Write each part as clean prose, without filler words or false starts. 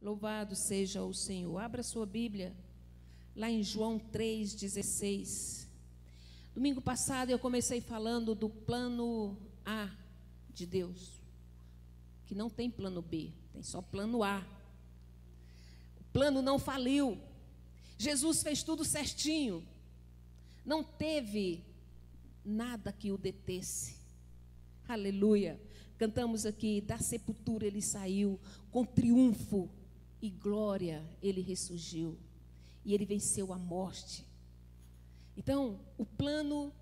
Louvado seja o Senhor. Abra sua Bíblia, lá em João 3,16. Domingo passado eu comecei falando do plano A de Deus, que não tem plano B, tem só plano A. O plano não faliu. Jesus fez tudo certinho. Não teve nada que o detesse. Aleluia. Cantamos aqui, da sepultura ele saiu, com triunfo e glória ele ressurgiu. E ele venceu a morte. Então, o plano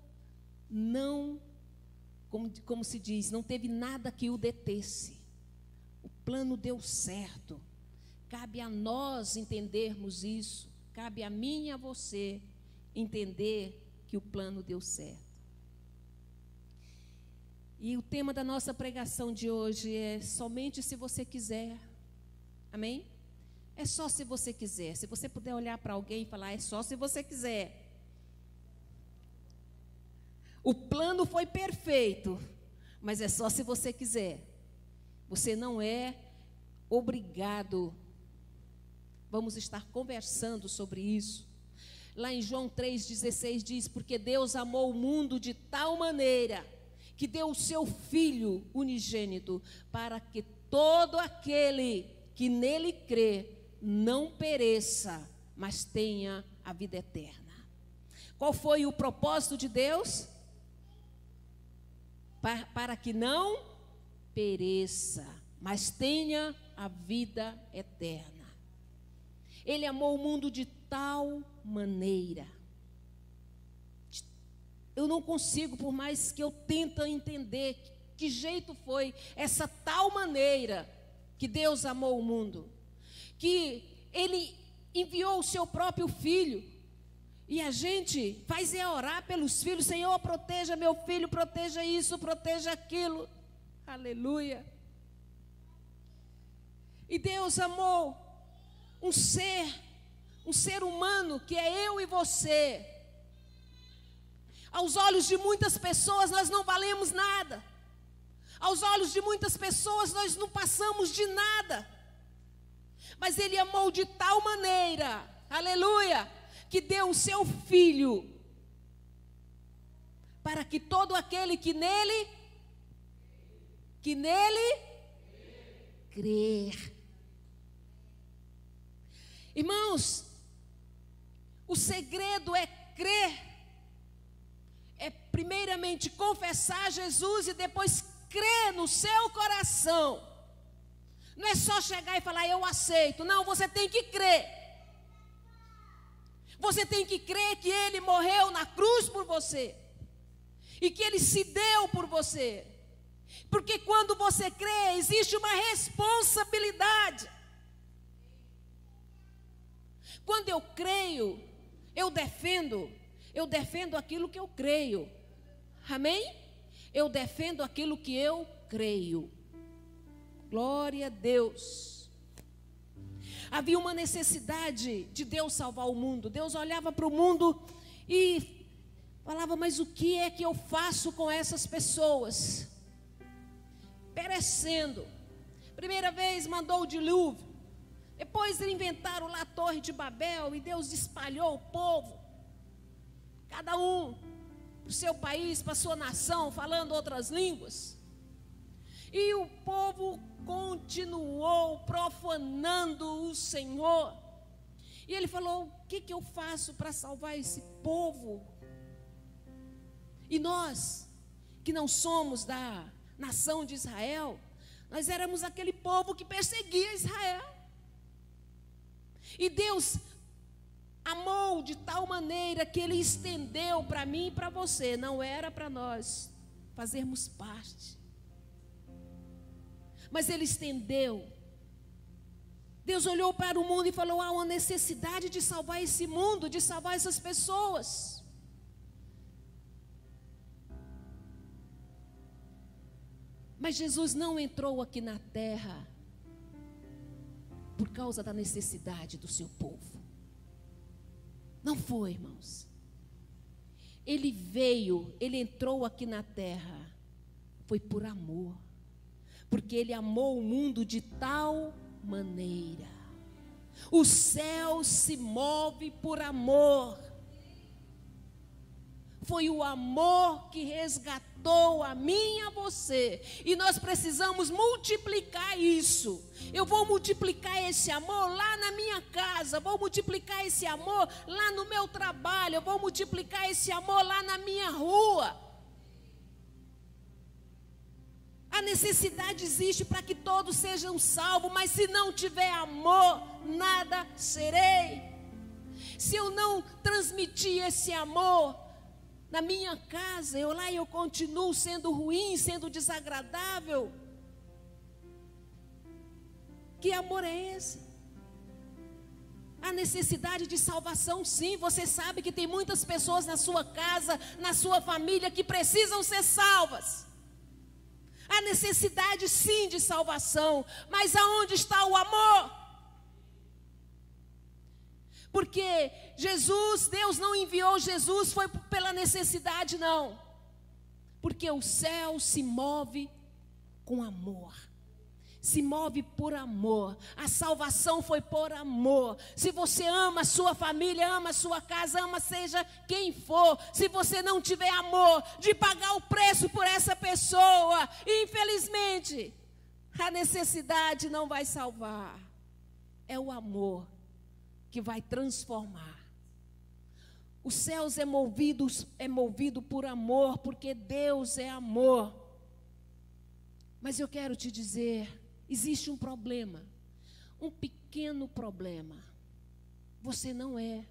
não, como se diz, não teve nada que o detesse. O plano deu certo. Cabe a nós entendermos isso. Cabe a mim e a você entender que o plano deu certo. E o tema da nossa pregação de hoje é somente se você quiser. Amém? É só se você quiser. Se você puder olhar para alguém e falar, é só se você quiser. O plano foi perfeito, mas é só se você quiser. Você não é obrigado. Vamos estar conversando sobre isso. Lá em João 3,16 diz, porque Deus amou o mundo de tal maneira que deu o seu Filho unigênito, para que todo aquele que nele crê não pereça, mas tenha a vida eterna. Qual foi o propósito de Deus? Para que não pereça, mas tenha a vida eterna. Ele amou o mundo de tal maneira. Eu não consigo, por mais que eu tente entender que jeito foi essa tal maneira que Deus amou o mundo, que Ele enviou o seu próprio Filho. E a gente faz orar pelos filhos. Senhor, proteja meu filho, proteja isso, proteja aquilo. Aleluia. E Deus amou um ser humano que é eu e você. Aos olhos de muitas pessoas nós não valemos nada. Aos olhos de muitas pessoas nós não passamos de nada. Mas Ele amou de tal maneira, aleluia, que deu o seu Filho, para que todo aquele que nele crer. Irmãos, o segredo é crer. É primeiramente confessar Jesus e depois crer no seu coração. Não é só chegar e falar, eu aceito. Não, você tem que crer. Você tem que crer que Ele morreu na cruz por você. E que Ele se deu por você. Porque quando você crê, existe uma responsabilidade. Quando eu creio, eu defendo aquilo que eu creio. Amém? Eu defendo aquilo que eu creio. Glória a Deus. Havia uma necessidade de Deus salvar o mundo. Deus olhava para o mundo e falava, mas o que é que eu faço com essas pessoas? Perecendo. Primeira vez mandou o dilúvio. Depois inventaram lá a Torre de Babel e Deus espalhou o povo. Cada um para o seu país, para a sua nação, falando outras línguas. E o povo continuou profanando o Senhor. E ele falou, o que eu faço para salvar esse povo? E nós, que não somos da nação de Israel, nós éramos aquele povo que perseguia Israel. E Deus amou de tal maneira que Ele estendeu para mim e para você. Não era para nós fazermos parte, mas Ele estendeu. Deus olhou para o mundo e falou, há uma necessidade de salvar esse mundo, de salvar essas pessoas. Mas Jesus não entrou aqui na terra por causa da necessidade do seu povo. Não foi, irmãos. Ele veio, Ele entrou aqui na terra, foi por amor. Porque Ele amou o mundo de tal maneira. O céu se move por amor. Foi o amor que resgatou a mim e a você. E nós precisamos multiplicar isso. Eu vou multiplicar esse amor lá na minha casa. Vou multiplicar esse amor lá no meu trabalho. Eu vou multiplicar esse amor lá na minha rua. A necessidade existe para que todos sejam salvos. Mas se não tiver amor, nada serei. Se eu não transmitir esse amor na minha casa, eu continuo sendo ruim, sendo desagradável. Que amor é esse? A necessidade de salvação, sim. Você sabe que tem muitas pessoas na sua casa, na sua família, que precisam ser salvas. A necessidade, sim, de salvação. Mas aonde está o amor? Porque Deus não enviou Jesus, foi pela necessidade, não. Porque o céu se move com amor. Se move por amor. A salvação foi por amor. Se você ama a sua família, ama a sua casa, ama seja quem for. Se você não tiver amor de pagar o preço por essa pessoa, infelizmente, a necessidade não vai salvar. É o amor que vai transformar. Os céus é movido por amor, porque Deus é amor. Mas eu quero te dizer, existe um problema, um pequeno problema. Você não é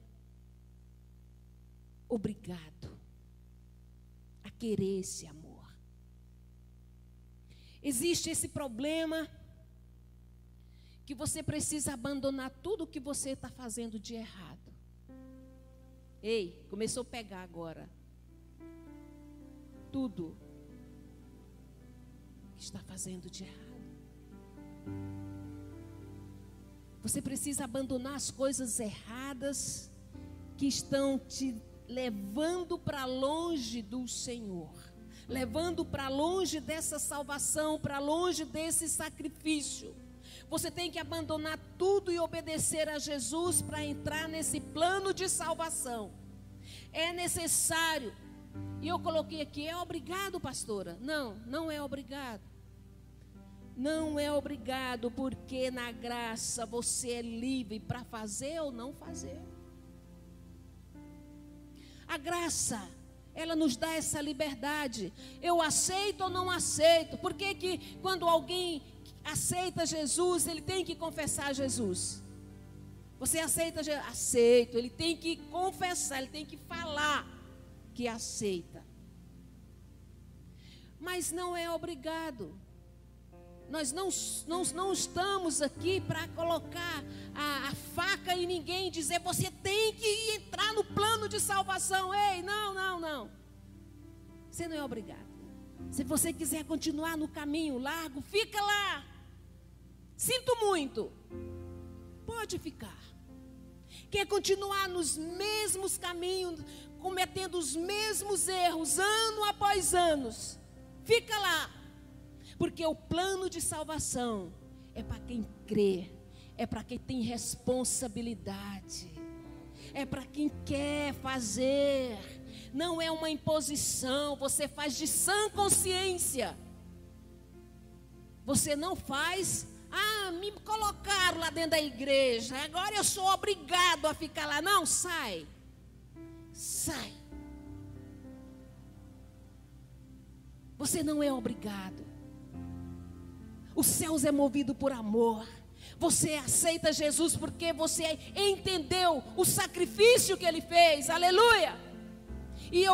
obrigado a querer esse amor. Existe esse problema que você precisa abandonar tudo o que você está fazendo de errado. Ei, começou a pegar agora. Tudo que está fazendo de errado. Você precisa abandonar as coisas erradas que estão te levando para longe do Senhor, levando para longe dessa salvação, para longe desse sacrifício. Você tem que abandonar tudo e obedecer a Jesus para entrar nesse plano de salvação. É necessário. E eu coloquei aqui, é obrigado, pastora? Não, não é obrigado. Não é obrigado, porque na graça você é livre para fazer ou não fazer. A graça, ela nos dá essa liberdade. Eu aceito ou não aceito? Por que que quando alguém aceita Jesus, ele tem que confessar Jesus? Você aceita Jesus? Aceito. Ele tem que confessar, ele tem que falar que aceita. Mas não é obrigado. Nós não estamos aqui para colocar a faca em ninguém e dizer, você tem que entrar no plano de salvação. Ei, não. Você não é obrigado. Se você quiser continuar no caminho largo, fica lá. Sinto muito. Pode ficar. Quer continuar nos mesmos caminhos, cometendo os mesmos erros, ano após ano, fica lá. Porque o plano de salvação é para quem crê, é para quem tem responsabilidade, é para quem quer fazer. Não é uma imposição, você faz de sã consciência. Você não faz, me colocaram lá dentro da igreja, agora eu sou obrigado a ficar lá. Não, sai. Você não é obrigado. Os céus é movido por amor. Você aceita Jesus porque você entendeu o sacrifício que Ele fez. Aleluia! E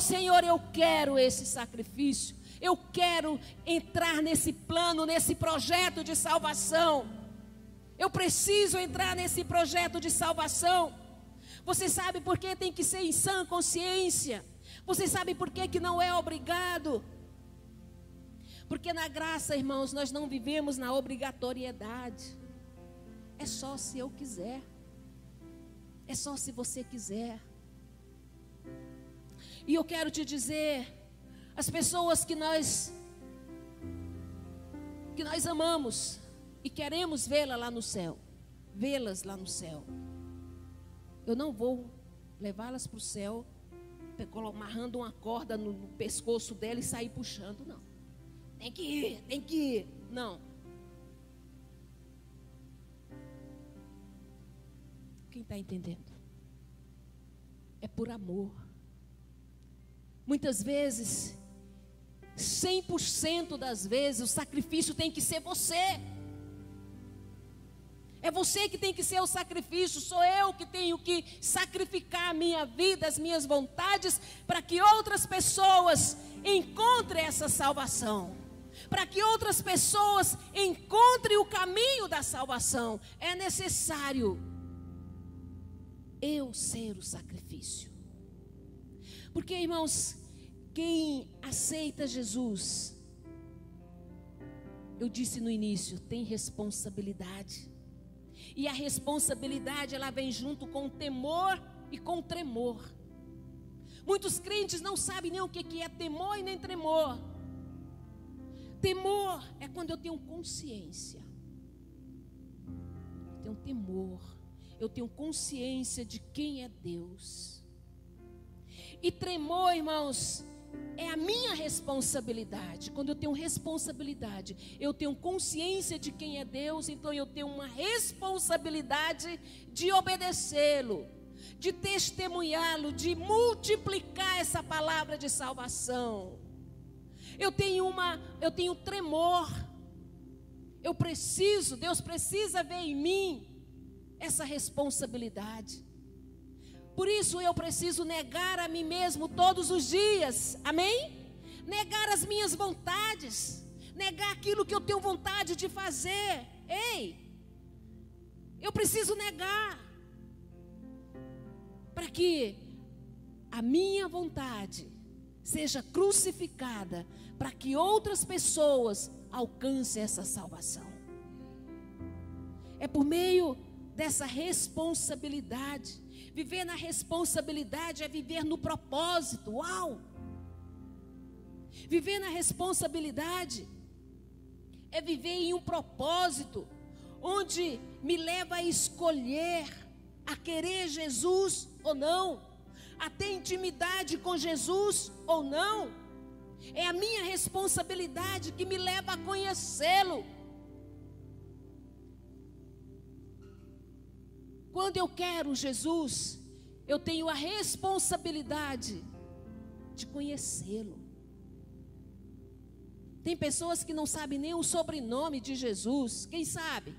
Senhor, eu quero esse sacrifício. Eu quero entrar nesse plano, nesse projeto de salvação. Eu preciso entrar nesse projeto de salvação. Você sabe por que tem que ser em sã consciência? Você sabe por que não é obrigado? Porque na graça, irmãos, nós não vivemos na obrigatoriedade. É só se eu quiser. É só se você quiser. E eu quero te dizer, as pessoas que nós amamos e queremos vê-la lá no céu, vê-las lá no céu. Eu não vou levá-las para o céu, amarrando uma corda no pescoço dela e sair puxando, não. Tem que ir, não. Quem está entendendo? É por amor. Muitas vezes, 100% das vezes, o sacrifício tem que ser você. É você que tem que ser o sacrifício, sou eu que tenho que sacrificar a minha vida, as minhas vontades, para que outras pessoas encontrem essa salvação. Para que outras pessoas encontrem o caminho da salvação. É necessário eu ser o sacrifício. Porque, irmãos, quem aceita Jesus, eu disse no início, tem responsabilidade. E a responsabilidade, ela vem junto com o temor e com o tremor. Muitos crentes não sabem nem o que é temor e nem tremor. Temor é quando eu tenho consciência. Eu tenho temor. Eu tenho consciência de quem é Deus. E tremor, irmãos, é a minha responsabilidade. Quando eu tenho responsabilidade, eu tenho consciência de quem é Deus, então eu tenho uma responsabilidade de obedecê-lo, de testemunhá-lo, de multiplicar essa palavra de salvação. Eu tenho tremor. Deus precisa ver em mim essa responsabilidade. Por isso eu preciso negar a mim mesmo todos os dias, amém? Negar as minhas vontades, negar aquilo que eu tenho vontade de fazer. Ei, eu preciso negar, para que a minha vontade seja crucificada, para que outras pessoas alcancem essa salvação. É por meio dessa responsabilidade. Viver na responsabilidade é viver no propósito. Uau! Viver na responsabilidade é viver em um propósito, onde me leva a escolher, a querer Jesus ou não, a ter intimidade com Jesus ou não. É a minha responsabilidade que me leva a conhecê-lo. Quando eu quero Jesus, eu tenho a responsabilidade de conhecê-lo. Tem pessoas que não sabem nem o sobrenome de Jesus. Quem sabe?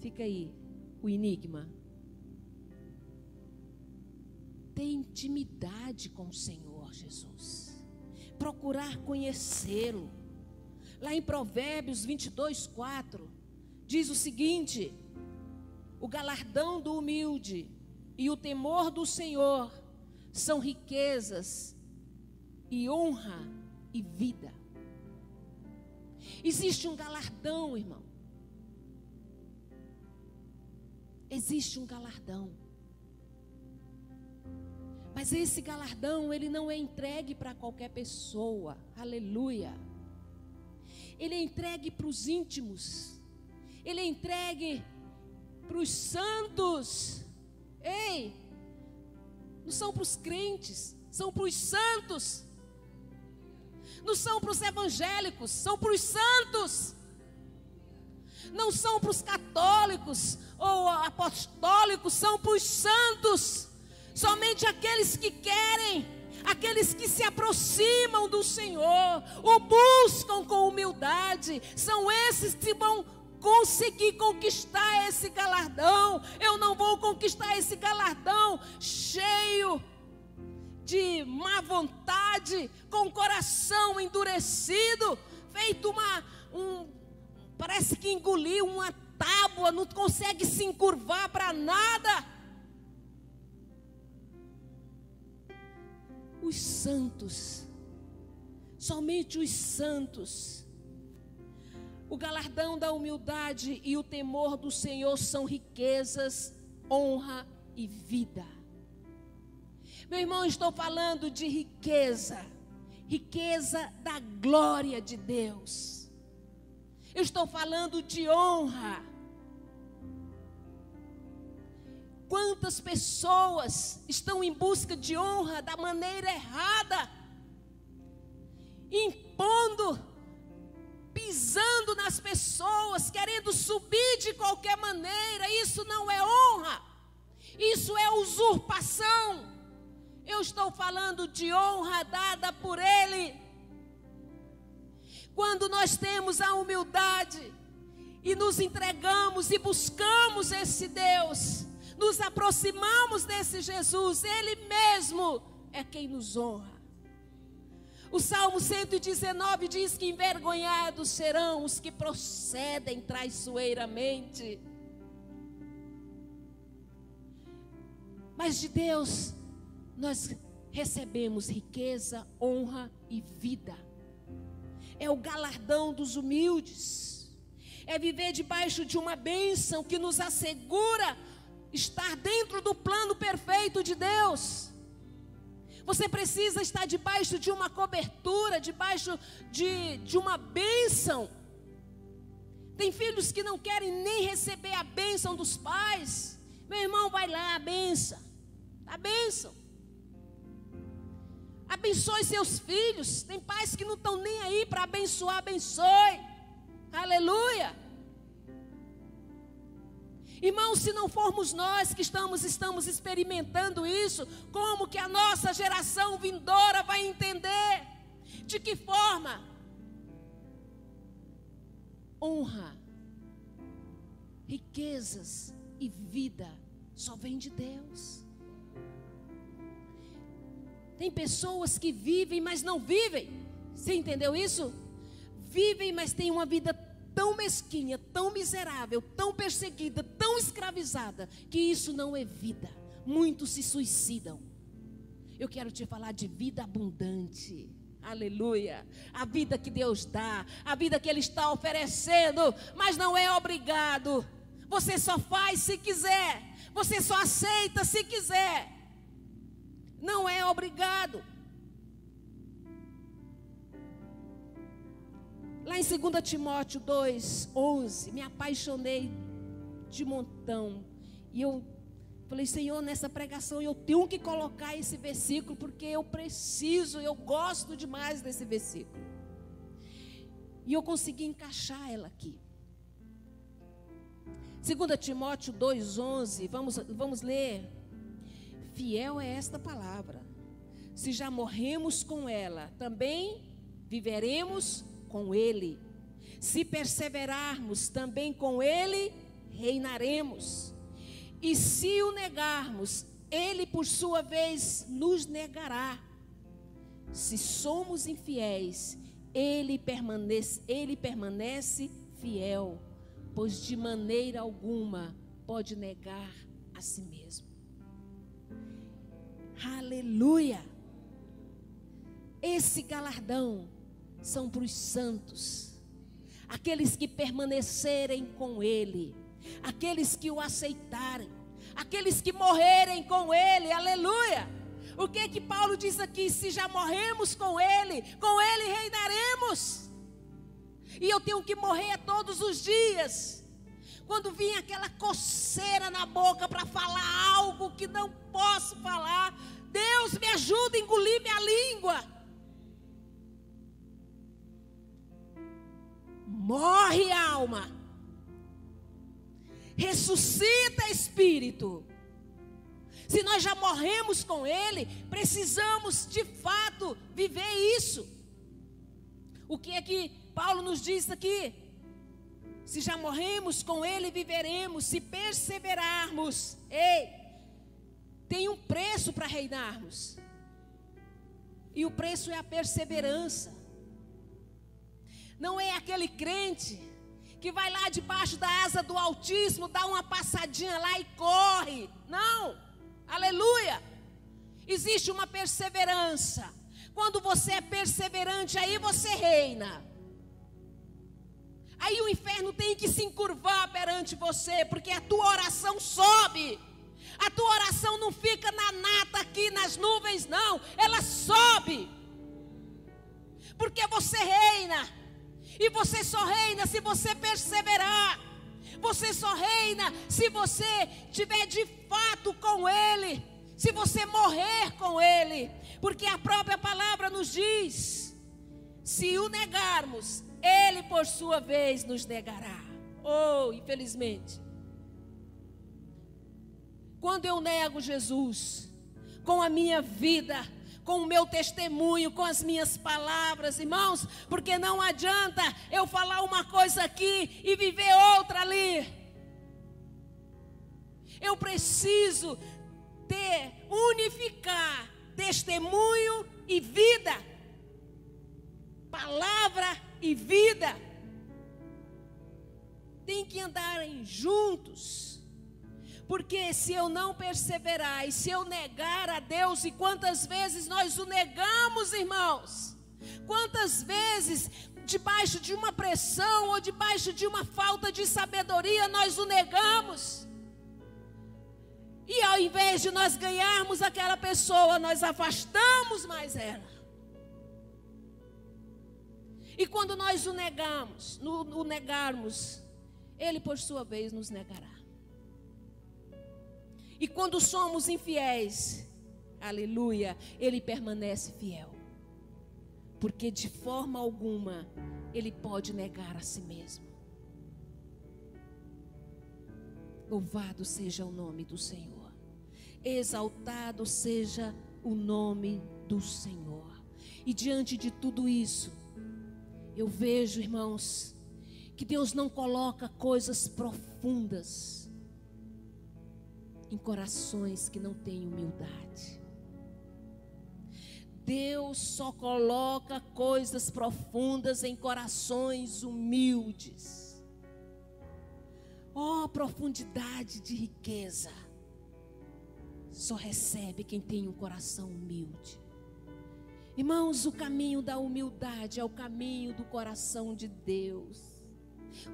Fica aí o enigma. Ter intimidade com o Senhor Jesus. Procurar conhecê-lo. Lá em Provérbios 22:4, diz o seguinte: o galardão do humilde e o temor do Senhor são riquezas e honra e vida. Existe um galardão, irmão. Existe um galardão. Mas esse galardão, ele não é entregue para qualquer pessoa. Aleluia. Ele é entregue para os íntimos. Ele é entregue para os santos. Ei, não são para os crentes, são para os santos. Não são para os evangélicos, são para os santos. Não são para os católicos ou apostólicos, são para os santos. Somente aqueles que querem, aqueles que se aproximam do Senhor, o buscam com humildade, são esses que vão conseguir conquistar esse galardão. Eu não vou conquistar esse galardão cheio de má vontade, com o coração endurecido, feito parece que engoliu uma tábua, não consegue se encurvar para nada. Os santos, somente os santos. O galardão da humildade e o temor do Senhor são riquezas, honra e vida. Meu irmão, estou falando de riqueza, riqueza da glória de Deus. Eu estou falando de honra. Quantas pessoas estão em busca de honra da maneira errada, impondo, pisando nas pessoas, querendo subir de qualquer maneira. Isso não é honra, isso é usurpação. Eu estou falando de honra dada por Ele. Quando nós temos a humildade e nos entregamos e buscamos esse Deus, nos aproximamos desse Jesus, Ele mesmo é quem nos honra. O Salmo 119 diz que envergonhados serão os que procedem traiçoeiramente. Mas de Deus nós recebemos riqueza, honra e vida. É o galardão dos humildes. É viver debaixo de uma bênção que nos assegura estar dentro do plano perfeito de Deus. Você precisa estar debaixo de uma cobertura, debaixo de uma bênção. Tem filhos que não querem nem receber a bênção dos pais. Meu irmão, vai lá, a bênção. A bênção. Abençoe seus filhos. Tem pais que não estão nem aí para abençoar, abençoe. Aleluia. Irmãos, se não formos nós que estamos experimentando isso, como que a nossa geração vindoura vai entender? De que forma? Honra, riquezas e vida só vem de Deus. Tem pessoas que vivem, mas não vivem. Você entendeu isso? Vivem, mas têm uma vida tão mesquinha, tão miserável, tão perseguida, tão escravizada, que isso não é vida. Muitos se suicidam. Eu quero te falar de vida abundante. Aleluia. A vida que Deus dá, a vida que Ele está oferecendo, mas não é obrigado. Você só faz se quiser. Você só aceita se quiser. Não é obrigado. Lá em 2 Timóteo 2:11, me apaixonei de montão. E eu falei, Senhor, nessa pregação eu tenho que colocar esse versículo, porque eu preciso, eu gosto demais desse versículo. E eu consegui encaixar ela aqui. 2 Timóteo 2:11, vamos ler. Fiel é esta palavra. Se já morremos com ela, também viveremos com Ele. Se perseverarmos, também com Ele reinaremos. E se o negarmos, Ele por sua vez nos negará. Se somos infiéis, Ele permanece fiel, pois de maneira alguma pode negar a si mesmo. Aleluia! Esse galardão são para os santos, aqueles que permanecerem com Ele, aqueles que o aceitarem, aqueles que morrerem com Ele. Aleluia! O que Paulo diz aqui? Se já morremos com Ele reinaremos. E eu tenho que morrer todos os dias. Quando vinha aquela coceira na boca para falar algo que não posso falar, Deus me ajuda a engolir minha língua. Morre alma, ressuscita espírito. Se nós já morremos com Ele, precisamos de fato viver isso. O que é que Paulo nos diz aqui? Se já morremos com Ele, viveremos. Se perseverarmos, tem um preço para reinarmos. E o preço é a perseverança. Não é aquele crente que vai lá debaixo da asa do Altíssimo, dá uma passadinha lá e corre. Não, aleluia. Existe uma perseverança. Quando você é perseverante, aí você reina. Aí o inferno tem que se encurvar perante você, porque a tua oração sobe. A tua oração não fica na nata aqui nas nuvens, não. Ela sobe. Porque você reina. E você só reina se você perseverar. Você só reina se você tiver de fato com Ele. Se você morrer com Ele. Porque a própria palavra nos diz: se o negarmos, Ele por sua vez nos negará. Oh, infelizmente. Quando eu nego Jesus, com a minha vida, com o meu testemunho, com as minhas palavras, irmãos, porque não adianta eu falar uma coisa aqui e viver outra ali. Eu preciso unificar testemunho e vida, palavra e vida, tem que andarem juntos. Porque se eu não perseverar e se eu negar a Deus, e quantas vezes nós o negamos, irmãos? Quantas vezes, debaixo de uma pressão ou debaixo de uma falta de sabedoria, nós o negamos? E ao invés de nós ganharmos aquela pessoa, nós afastamos mais ela. E quando nós o negarmos, Ele por sua vez nos negará. E quando somos infiéis, aleluia, Ele permanece fiel. Porque de forma alguma Ele pode negar a si mesmo. Louvado seja o nome do Senhor. Exaltado seja o nome do Senhor. E diante de tudo isso, eu vejo, irmãos, que Deus não coloca coisas profundas em corações que não têm humildade. Deus só coloca coisas profundas em corações humildes. Oh, profundidade de riqueza só recebe quem tem um coração humilde. Irmãos, o caminho da humildade é o caminho do coração de Deus.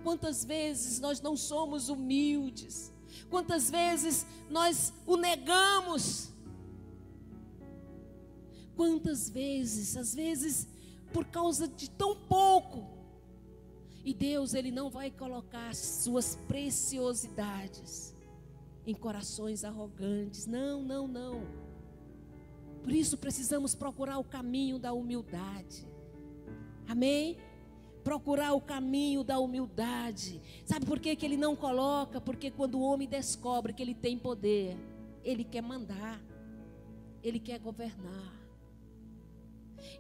Quantas vezes nós não somos humildes? Quantas vezes nós o negamos? Quantas vezes, às vezes, por causa de tão pouco. E Deus, Ele não vai colocar suas preciosidades em corações arrogantes. Não, não, não. Por isso precisamos procurar o caminho da humildade. Amém? Procurar o caminho da humildade. Sabe por que Ele não coloca? Porque quando o homem descobre que ele tem poder, ele quer mandar, ele quer governar.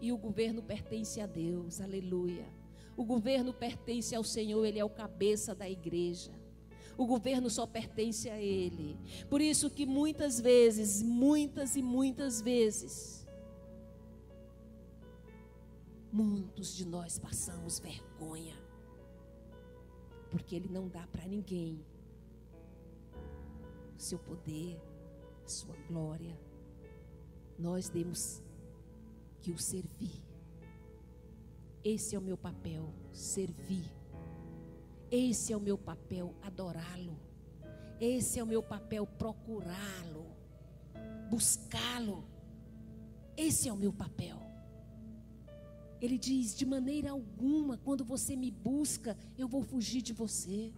E o governo pertence a Deus, aleluia. O governo pertence ao Senhor, Ele é o cabeça da igreja. O governo só pertence a Ele. Por isso que muitas vezes, muitas vezes, muitos de nós passamos vergonha, porque Ele não dá para ninguém o seu poder, a sua glória. Nós temos que o servir. Esse é o meu papel, servir. Esse é o meu papel, adorá-lo. Esse é o meu papel, procurá-lo, buscá-lo. Esse é o meu papel. Ele diz: de maneira alguma, quando você me busca, eu vou fugir de você.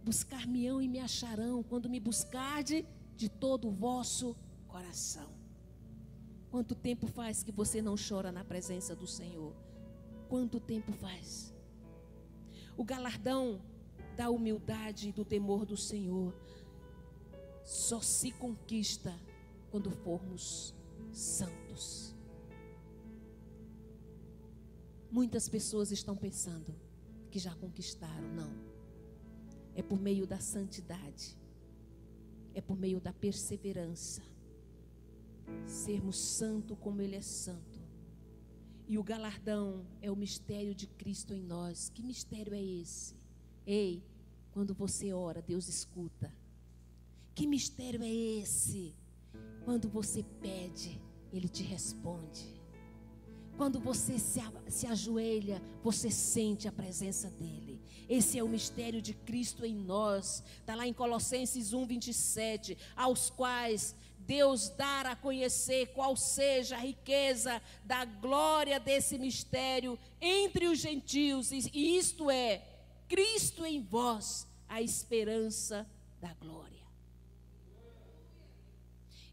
Buscar-me-ão e me acharão, quando me buscarde de todo o vosso coração. Quanto tempo faz que você não chora na presença do Senhor? Quanto tempo faz? O galardão da humildade e do temor do Senhor só se conquista quando formos santos. Muitas pessoas estão pensando que já conquistaram. Não. É por meio da santidade. É por meio da perseverança. Sermos santo como Ele é santo. E o galardão é o mistério de Cristo em nós. Que mistério é esse? Ei, quando você ora, Deus escuta. Que mistério é esse? Quando você pede, Ele te responde. Quando você se ajoelha, você sente a presença dEle. Esse é o mistério de Cristo em nós. Está lá em Colossenses 1:27. Aos quais Deus dar a conhecer qual seja a riqueza da glória desse mistério entre os gentios, e isto é, Cristo em vós, a esperança da glória.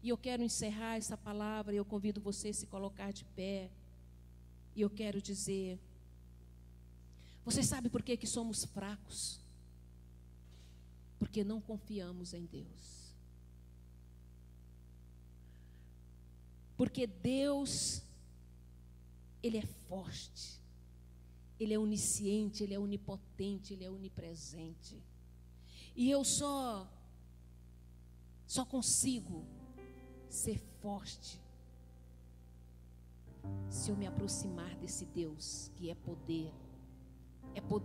E eu quero encerrar essa palavra, e eu convido você a se colocar de pé, e eu quero dizer, você sabe por que somos fracos? Porque não confiamos em Deus. Porque Deus, Ele é forte, Ele é onisciente, Ele é onipotente, Ele é onipresente. E eu só consigo ser forte se eu me aproximar desse Deus que é poder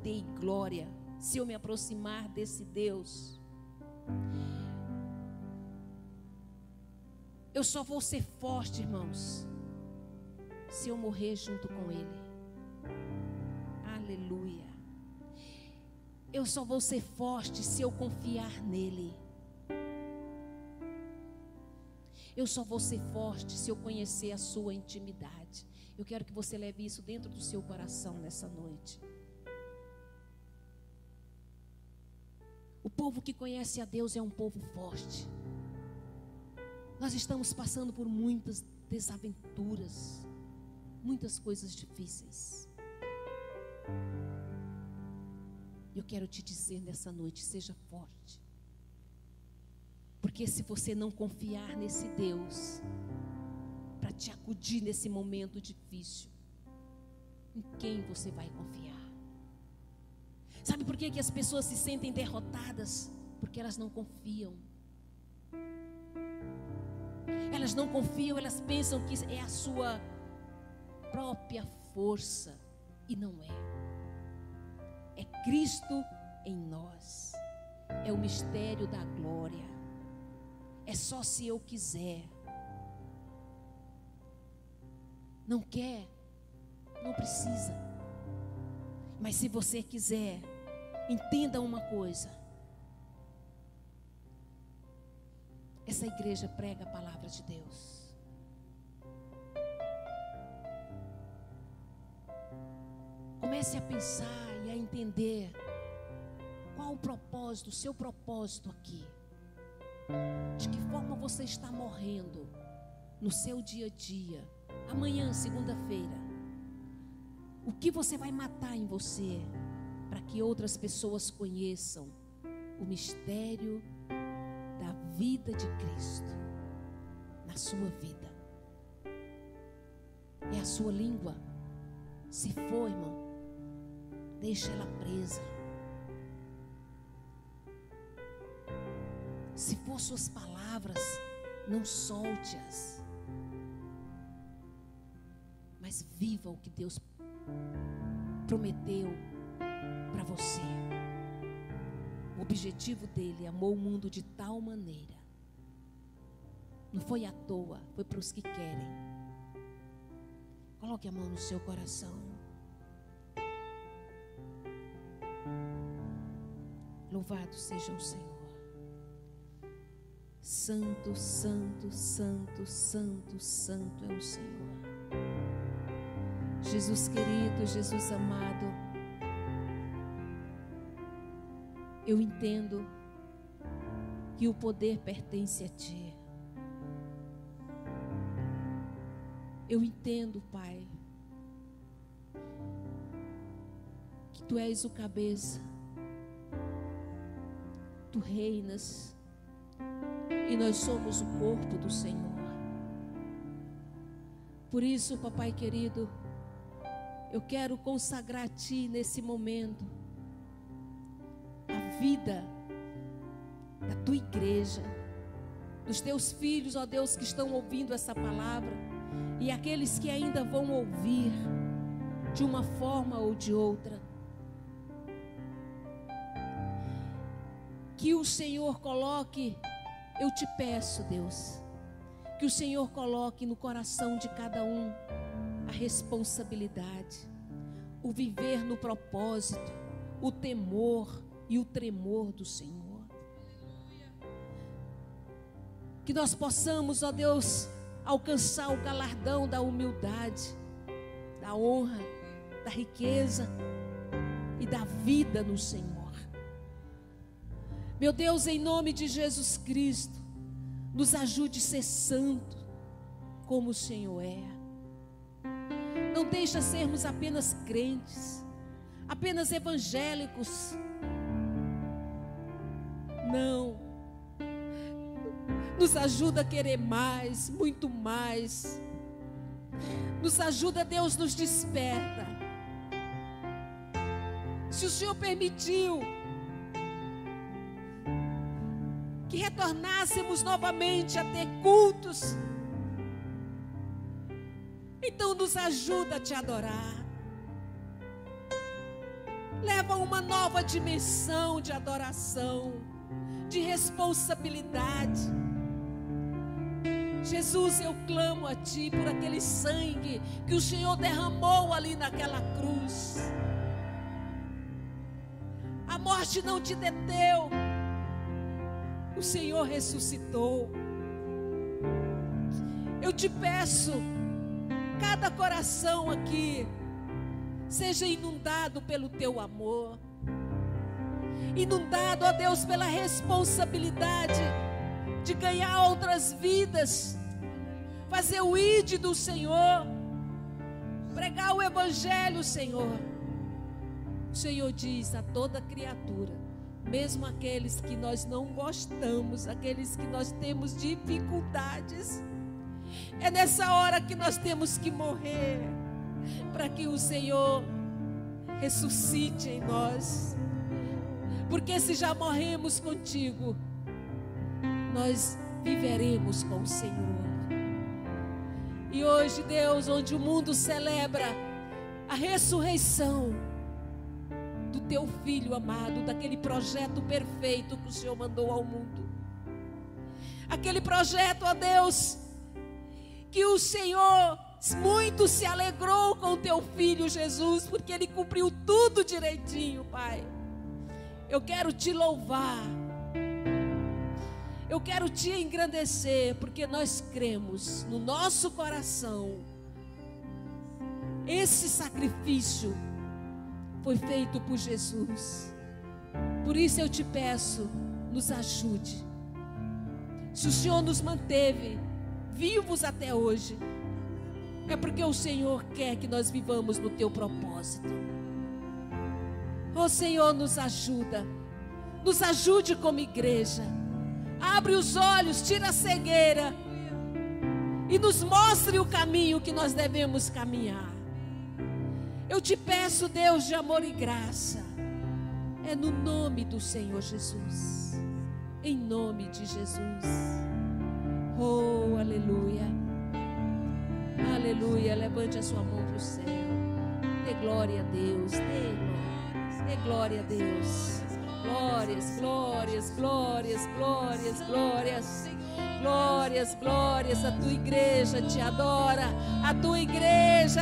e glória. Se eu me aproximar desse Deus, eu só vou ser forte, irmãos, se eu morrer junto com Ele. Aleluia. Eu só vou ser forte se eu confiar nele. Eu só vou ser forte se eu conhecer a sua intimidade. Eu quero que você leve isso dentro do seu coração nessa noite. O povo que conhece a Deus é um povo forte. Nós estamos passando por muitas desaventuras, muitas coisas difíceis. Eu quero te dizer nessa noite, seja forte. Porque se você não confiar nesse Deus, para te acudir nesse momento difícil, em quem você vai confiar? Sabe por que as pessoas se sentem derrotadas? Porque elas não confiam. Elas não confiam, elas pensam que é a sua própria força. E não é. É Cristo em nós. É o mistério da glória. É só se eu quiser. Não quer? Não precisa. Mas se você quiser, entenda uma coisa. Essa igreja prega a palavra de Deus. Comece a pensar e a entender qual o propósito, o seu propósito aqui. De que forma você está morrendo no seu dia a dia. Amanhã, segunda-feira. O que você vai matar em você para que outras pessoas conheçam o mistério da vida de Cristo na sua vida? É a sua língua? Se for, irmão, deixa ela presa. Se for suas palavras, não solte-as. Mas viva o que Deus prometeu para você. O objetivo dele, amou o mundo de tal maneira. Não foi à toa, foi para os que querem. Coloque a mão no seu coração. Louvado seja o Senhor. Santo, santo, santo, santo, santo é o Senhor. Jesus querido, Jesus amado, eu entendo que o poder pertence a Ti. Eu entendo, Pai, que Tu és o cabeça, Tu reinas e nós somos o corpo do Senhor. Por isso, papai querido, eu quero consagrar a Ti nesse momento a vida da Tua igreja, dos Teus filhos, ó Deus, que estão ouvindo essa palavra e aqueles que ainda vão ouvir de uma forma ou de outra. Que o Senhor coloque, eu te peço, Deus, que o Senhor coloque no coração de cada um a responsabilidade, o viver no propósito, o temor e o tremor do Senhor. Que nós possamos, ó Deus, alcançar o galardão da humildade, da honra, da riqueza e da vida no Senhor. Meu Deus, em nome de Jesus Cristo, nos ajude a ser santo como o Senhor é. Não deixa sermos apenas crentes, apenas evangélicos. Não. Nos ajuda a querer mais, muito mais. Nos ajuda, Deus, nos desperta. Se o Senhor permitiu que retornássemos novamente a ter cultos, então nos ajuda a te adorar. Leva uma nova dimensão de adoração, de responsabilidade. Jesus, eu clamo a Ti por aquele sangue que o Senhor derramou ali naquela cruz. A morte não te deteu, o Senhor ressuscitou. Eu te peço, cada coração aqui seja inundado pelo Teu amor, inundado, ó Deus, pela responsabilidade de ganhar outras vidas, fazer o ID do Senhor, pregar o Evangelho, Senhor. O Senhor diz a toda criatura, mesmo aqueles que nós não gostamos, aqueles que nós temos dificuldades, é nessa hora que nós temos que morrer, para que o Senhor ressuscite em nós. Porque se já morremos contigo, nós viveremos com o Senhor. E hoje, Deus, onde o mundo celebra a ressurreição do Teu Filho amado, daquele projeto perfeito que o Senhor mandou ao mundo, aquele projeto, ó Deus, que o Senhor muito se alegrou com o Teu Filho Jesus, porque Ele cumpriu tudo direitinho, Pai. Eu quero Te louvar, eu quero Te engrandecer, porque nós cremos no nosso coração, esse sacrifício foi feito por Jesus. Por isso eu Te peço, nos ajude. Se o Senhor nos manteve vivos até hoje, é porque o Senhor quer que nós vivamos no Teu propósito. Ó Senhor, nos ajuda, nos ajude como igreja. Abre os olhos, tira a cegueira e nos mostre o caminho que nós devemos caminhar. Eu Te peço, Deus de amor e graça, é no nome do Senhor Jesus, em nome de Jesus. Oh, aleluia, aleluia. Levante a sua mão para o céu, dê glória a Deus, dê glória a Deus. Glórias, glórias, glórias, glórias, glórias, glórias, glórias. A Tua igreja te adora, a Tua igreja,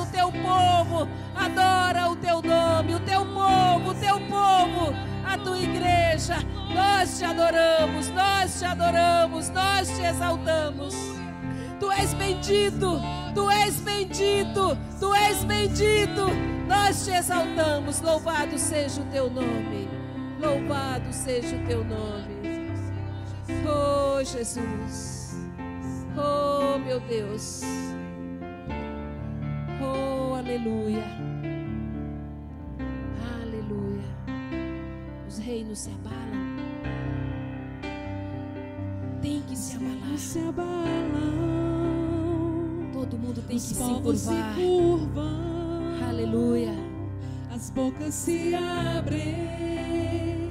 o Teu povo adora o Teu nome, o Teu povo, a Tua igreja. Nós te adoramos, nós te adoramos, nós te exaltamos. Tu és bendito, Tu és bendito, Tu és bendito. Nós te exaltamos. Louvado seja o Teu nome, louvado seja o Teu nome. Oh Jesus, oh meu Deus, oh aleluia, aleluia. Os reinos se abalam, tem que se abalar. Todo mundo tem que se curvar. Aleluia. As bocas se abrem,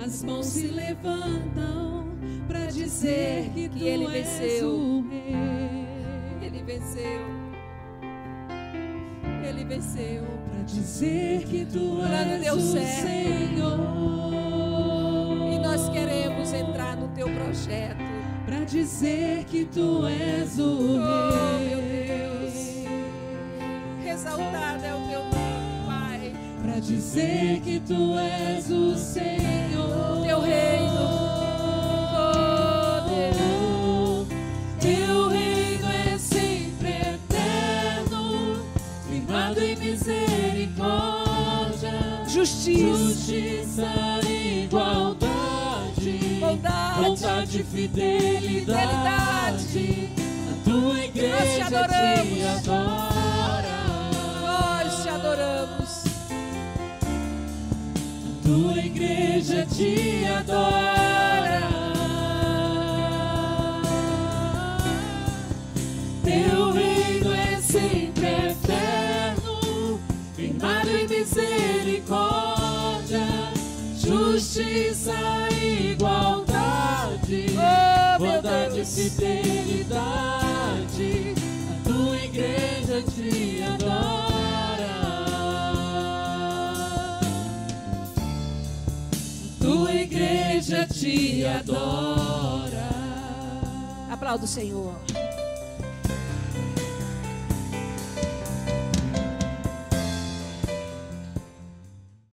as mãos se levantam para dizer que Tu Ele és venceu. o Rei. Ele venceu. Ele venceu. Para dizer que Tu plano és deu o certo. Senhor. E nós queremos entrar no Teu projeto. Para dizer que Tu és o Oh, Rei. meu Deus. Exaltado é o Teu nome, Pai. Para dizer que Tu és o Senhor. Teu reino. Oh, misericórdia, justiça, igualdade, bondade, fidelidade. A tua igreja nós te adoramos. te adora. Nós te adoramos. A tua igreja te adora. Teu reino é sempre eterno, firmado em misericórdia, justiça e igualdade, bondade e fidelidade. A tua igreja te adora. A tua igreja te adora. Aplauda o Senhor.